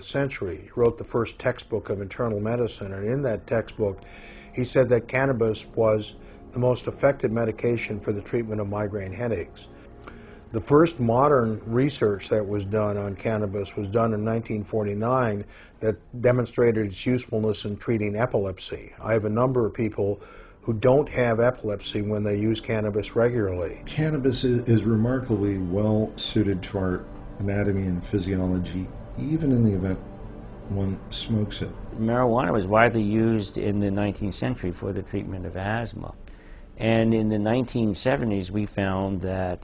century. He wrote the first textbook of internal medicine, and in that textbook he said that cannabis was the most effective medication for the treatment of migraine headaches. The first modern research that was done on cannabis was done in 1949 that demonstrated its usefulness in treating epilepsy. I have a number of people who don't have epilepsy when they use cannabis regularly. Cannabis is remarkably well suited to our anatomy and physiology, even in the event one smokes it. Marijuana was widely used in the 19th century for the treatment of asthma. And in the 1970s, we found that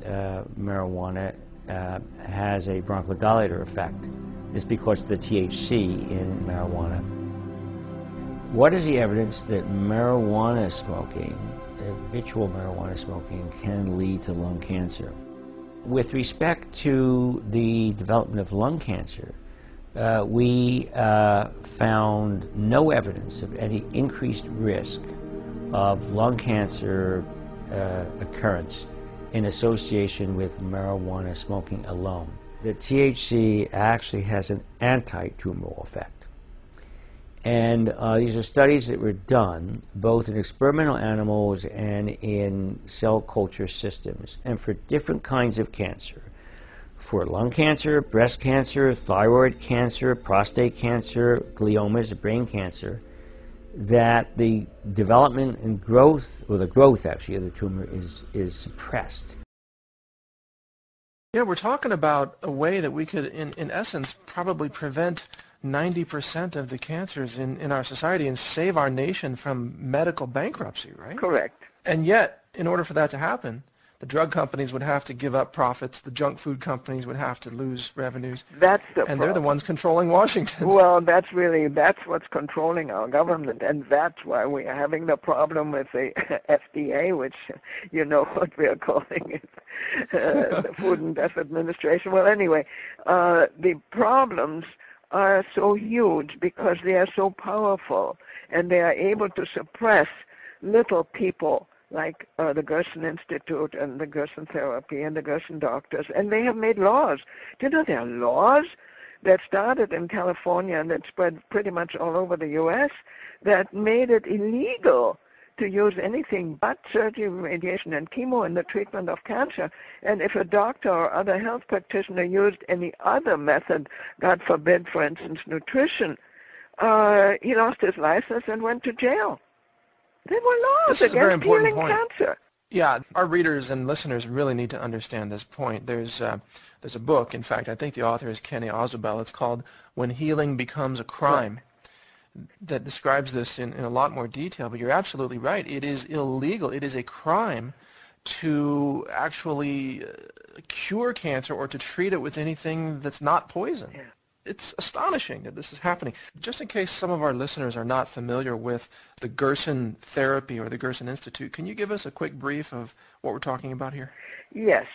marijuana has a bronchodilator effect. It's because of the THC in marijuana. What is the evidence that marijuana smoking, habitual marijuana smoking, can lead to lung cancer? With respect to the development of lung cancer, we found no evidence of any increased risk of lung cancer occurrence in association with marijuana smoking alone. The THC actually has an anti-tumoral effect. And these are studies that were done both in experimental animals and in cell culture systems, and for different kinds of cancer. For lung cancer, breast cancer, thyroid cancer, prostate cancer, gliomas, brain cancer, that the development and growth, or the growth actually of the tumor is suppressed. Yeah, we're talking about a way that we could, in essence, probably prevent 90% of the cancers in our society and save our nation from medical bankruptcy, right? Correct. And yet, in order for that to happen, the drug companies would have to give up profits, the junk food companies would have to lose revenues. That's the And problem. they're the ones controlling Washington. Well, that's what's controlling our government, and that's why we are having the problem with the FDA, which you know what we are calling it, the Food and Drug Administration. Well, anyway, the problems are so huge because they are so powerful, and they are able to suppress little people like the Gerson Institute and the Gerson Therapy and the Gerson doctors, and they have made laws. Do you know there are laws that started in California and that spread pretty much all over the U.S. that made it illegal to use anything but surgery, radiation, and chemo in the treatment of cancer. And if a doctor or other health practitioner used any other method, God forbid, for instance, nutrition, he lost his license and went to jail. There were laws against healing cancer. Yeah, our readers and listeners really need to understand this point. There's a book, in fact, I think the author is Kenny Ozabel. It's called When Healing Becomes a Crime, that describes this in a lot more detail. But you're absolutely right. It is illegal. It is a crime to actually cure cancer or to treat it with anything that's not poison. Yeah. It's astonishing that this is happening. Just in case some of our listeners are not familiar with the Gerson Therapy or the Gerson Institute, can you give us a quick brief of what we're talking about here? Yes.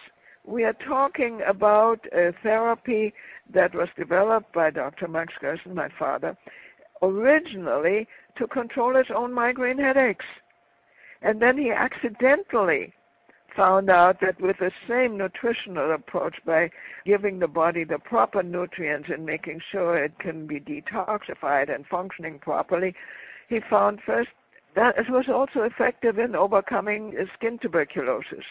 We are talking about a therapy that was developed by Dr. Max Gerson, my father, originally to control his own migraine headaches. And then he accidentally found out that with the same nutritional approach, by giving the body the proper nutrients and making sure it can be detoxified and functioning properly, he found first that it was also effective in overcoming skin tuberculosis.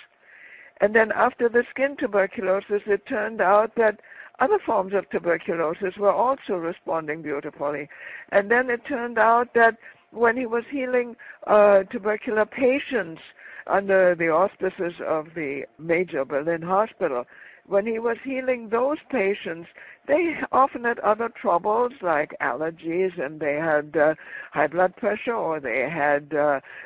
And then after the skin tuberculosis, it turned out that other forms of tuberculosis were also responding beautifully. And then it turned out that when he was healing tubercular patients under the auspices of the major Berlin hospital, when he was healing those patients, they often had other troubles like allergies, and they had high blood pressure, or they had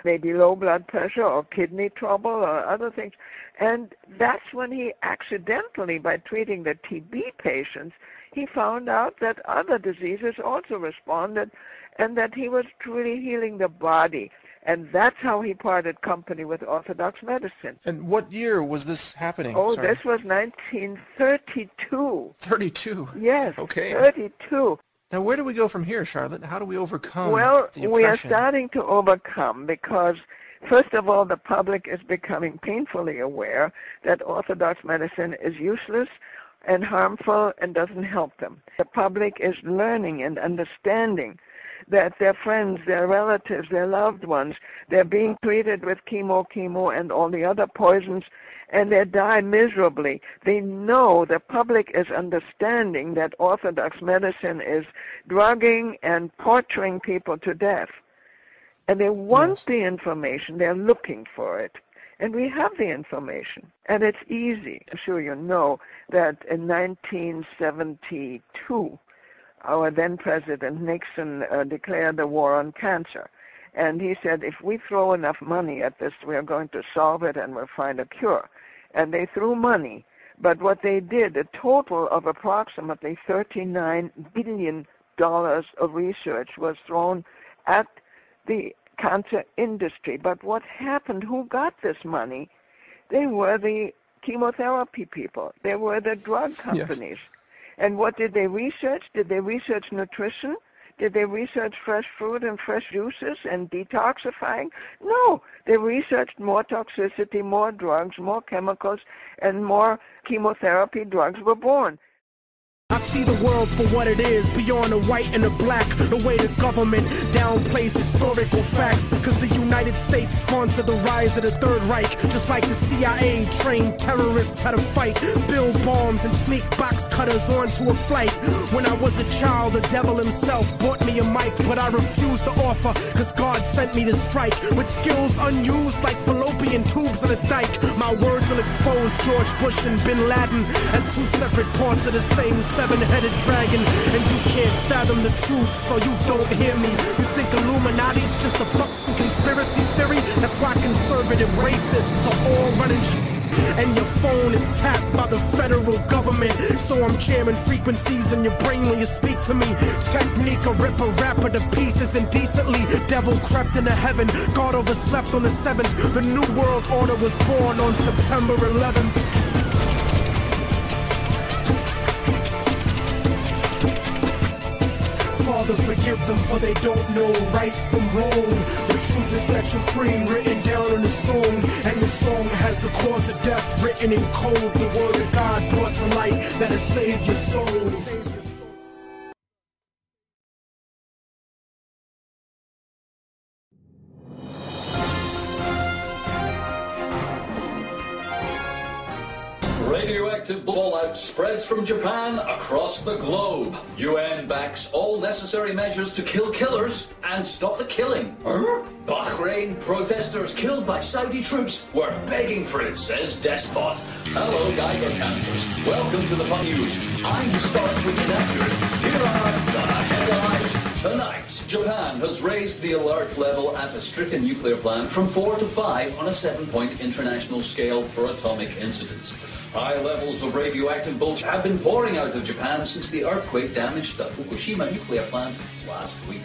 maybe low blood pressure or kidney trouble or other things. And that's when he accidentally, by treating the TB patients, he found out that other diseases also responded and that he was truly healing the body. And that's how he parted company with Orthodox medicine. And what year was this happening? Oh, Sorry. This was 1932. 32? Yes, Okay. 32. Now, where do we go from here, Charlotte? How do we overcome Well, the we are oppression? starting to overcome because, first of all, the public is becoming painfully aware that Orthodox medicine is useless and harmful and doesn't help them. The public is learning and understanding that their friends, their relatives, their loved ones, they're being treated with chemo, and all the other poisons, and they die miserably. They know, the public is understanding that orthodox medicine is drugging and torturing people to death. And they want the information. They're looking for it. And we have the information. And it's easy. I'm sure you know that in 1972, our then President Nixon declared the war on cancer. And he said, if we throw enough money at this, we are going to solve it and we'll find a cure. And they threw money. But what they did, a total of approximately $39 billion of research was thrown at the cancer industry. But what happened? Who got this money? They were the chemotherapy people. They were the drug companies. Yes. And what did they research? Did they research nutrition? Did they research fresh fruit and fresh juices and detoxifying? No. They researched more toxicity, more drugs, more chemicals, and more chemotherapy drugs were born. I see the world for what it is, beyond the white and the black. The way the government downplays historical facts. Cause the United States sponsored the rise of the Third Reich. Just like the CIA trained terrorists how to fight, build bombs and sneak box cutters onto a flight. When I was a child, the devil himself bought me a mic, but I refused the offer, cause God sent me to strike. With skills unused like fallopian tubes on a dike. My words will expose George Bush and Bin Laden as two separate parts of the same seven-headed dragon, and you can't fathom the truth, so you don't hear me. You think Illuminati's just a fucking conspiracy theory? That's why conservative racists are all running shit. And your phone is tapped by the federal government. So I'm jamming frequencies in your brain when you speak to me. Technique, a rip a rapper to pieces indecently. Devil crept into heaven, God overslept on the 7th. The New World Order was born on September 11th. Father, forgive them, for they don't know right from wrong. The truth is set you free, written down in a song. And the song has the cause of death written in code. The word of God brought to light that'll save your soul. Radioactive fallout spreads from Japan across the globe. UN backs all necessary measures to kill killers and stop the killing. Bahrain protesters killed by Saudi troops were begging for it, says despot. Hello, Geiger counters. Welcome to the fun news. I'm historically inaccurate. Here are the headlines. Tonight, Japan has raised the alert level at a stricken nuclear plant from 4 to 5 on a 7-point international scale for atomic incidents. High levels of radioactive bullshit have been pouring out of Japan since the earthquake damaged the Fukushima nuclear plant last week.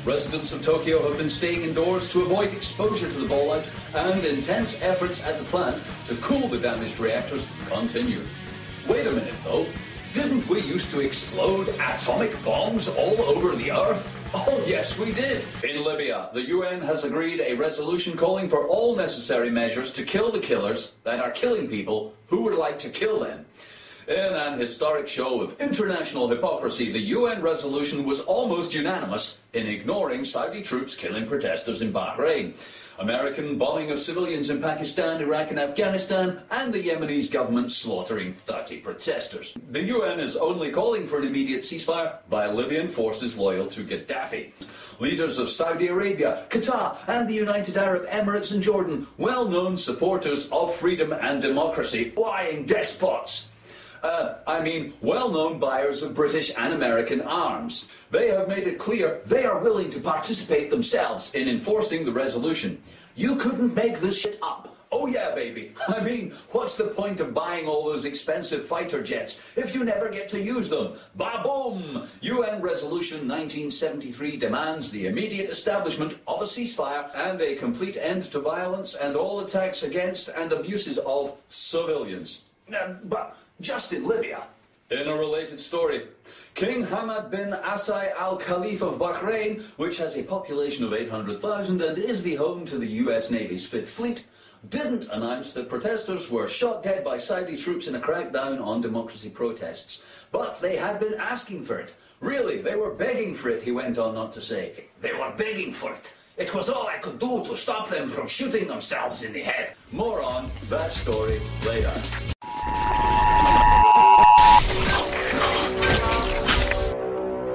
Residents of Tokyo have been staying indoors to avoid exposure to the fallout, and intense efforts at the plant to cool the damaged reactors continue. Wait a minute though, didn't we used to explode atomic bombs all over the earth? Oh yes, we did. In Libya, the UN has agreed a resolution calling for all necessary measures to kill the killers that are killing people who would like to kill them. In an historic show of international hypocrisy, the UN resolution was almost unanimous in ignoring Saudi troops killing protesters in Bahrain, American bombing of civilians in Pakistan, Iraq and Afghanistan, and the Yemenis government slaughtering 30 protesters. The UN is only calling for an immediate ceasefire by Libyan forces loyal to Gaddafi. Leaders of Saudi Arabia, Qatar and the United Arab Emirates and Jordan, well-known supporters of freedom and democracy, lying despots. well-known buyers of British and American arms. They have made it clear they are willing to participate themselves in enforcing the resolution. You couldn't make this shit up. Oh yeah, baby. I mean, what's the point of buying all those expensive fighter jets if you never get to use them? Ba-boom! UN Resolution 1973 demands the immediate establishment of a ceasefire and a complete end to violence and all attacks against and abuses of civilians. But just in Libya. In a related story, King Hamad bin Asai Al Khalif of Bahrain, which has a population of 800,000 and is the home to the US Navy's 5th Fleet, didn't announce that protesters were shot dead by Saudi troops in a crackdown on democracy protests. But they had been asking for it. Really, they were begging for it, he went on not to say. They were begging for it. It was all I could do to stop them from shooting themselves in the head. More on that story later.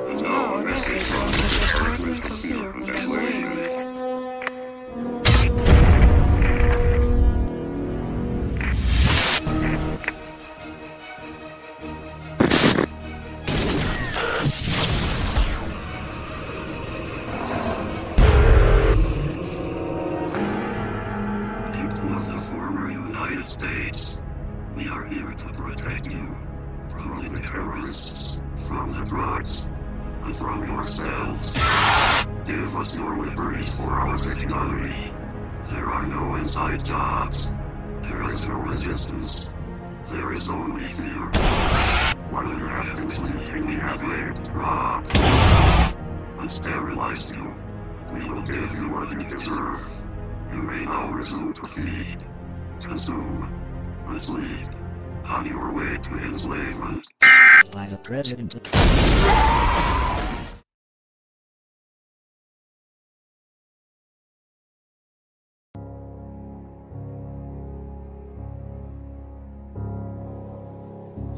And now a message from the Department of Urban Exploration. States, we are here to protect you from the terrorists, from the drugs, and from yourselves. Give us your liberties for our security. There are no inside jobs. There is no resistance. There is only fear. One of your victims we have raped, robbed, and sterilized you. We will give you what you deserve. You may now resume to feed, consume, and sleep on your way to enslavement. By the President.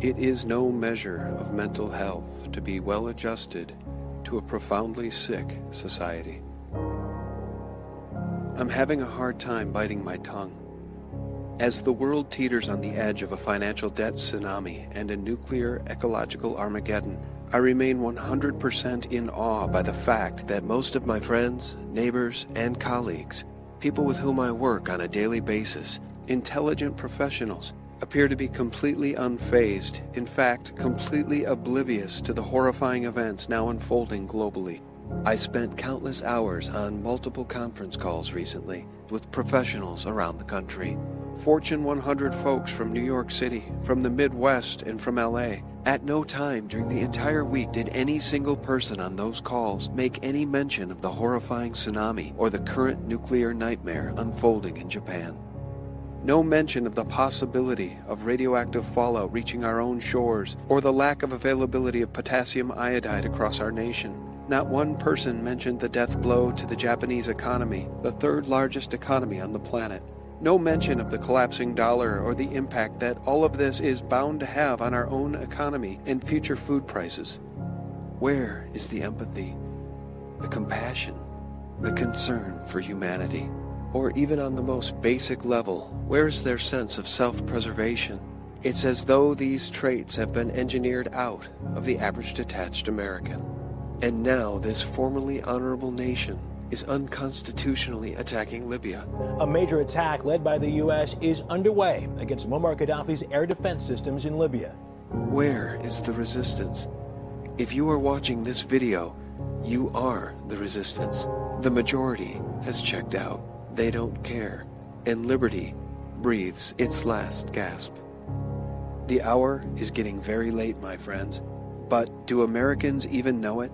It is no measure of mental health to be well adjusted to a profoundly sick society. I'm having a hard time biting my tongue. As the world teeters on the edge of a financial debt tsunami and a nuclear ecological Armageddon, I remain 100% in awe by the fact that most of my friends, neighbors, and colleagues, people with whom I work on a daily basis, intelligent professionals, appear to be completely unfazed, in fact, completely oblivious to the horrifying events now unfolding globally. I spent countless hours on multiple conference calls recently with professionals around the country. Fortune 100 folks from New York City, from the Midwest, and from LA. At no time during the entire week did any single person on those calls make any mention of the horrifying tsunami or the current nuclear nightmare unfolding in Japan. No mention of the possibility of radioactive fallout reaching our own shores or the lack of availability of potassium iodide across our nation. Not one person mentioned the death blow to the Japanese economy, the third largest economy on the planet. No mention of the collapsing dollar or the impact that all of this is bound to have on our own economy and future food prices. Where is the empathy, the compassion, the concern for humanity? Or even on the most basic level, where is their sense of self-preservation? It's as though these traits have been engineered out of the average detached American. And now this formerly honorable nation is unconstitutionally attacking Libya. A major attack led by the U.S. is underway against Muammar Gaddafi's air defense systems in Libya. Where is the resistance? If you are watching this video, you are the resistance. The majority has checked out. They don't care. And liberty breathes its last gasp. The hour is getting very late, my friends. But do Americans even know it?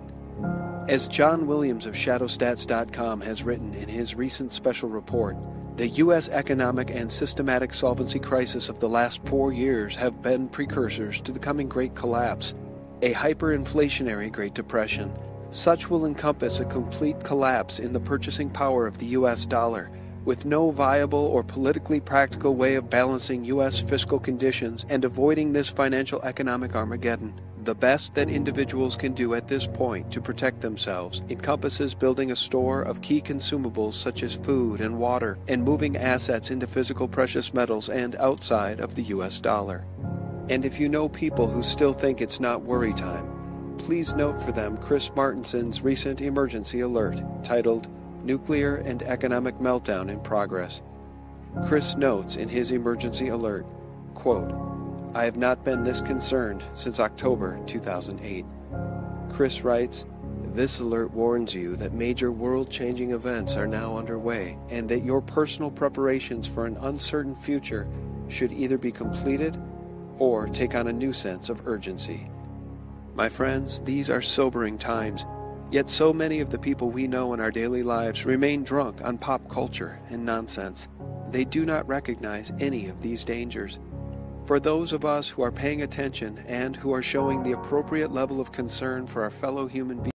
As John Williams of Shadowstats.com has written in his recent special report, the U.S. economic and systematic solvency crisis of the last 4 years have been precursors to the coming Great Collapse, a hyperinflationary Great Depression. Such will encompass a complete collapse in the purchasing power of the U.S. dollar, with no viable or politically practical way of balancing U.S. fiscal conditions and avoiding this financial economic Armageddon. The best that individuals can do at this point to protect themselves encompasses building a store of key consumables such as food and water and moving assets into physical precious metals and outside of the U.S. dollar. And if you know people who still think it's not worry time, please note for them Chris Martinson's recent emergency alert titled Nuclear and Economic Meltdown in Progress. Chris notes in his emergency alert, quote, I have not been this concerned since October 2008. Chris writes, this alert warns you that major world-changing events are now underway and that your personal preparations for an uncertain future should either be completed or take on a new sense of urgency. My friends, these are sobering times, yet so many of the people we know in our daily lives remain drunk on pop culture and nonsense. they do not recognize any of these dangers. For those of us who are paying attention and who are showing the appropriate level of concern for our fellow human beings,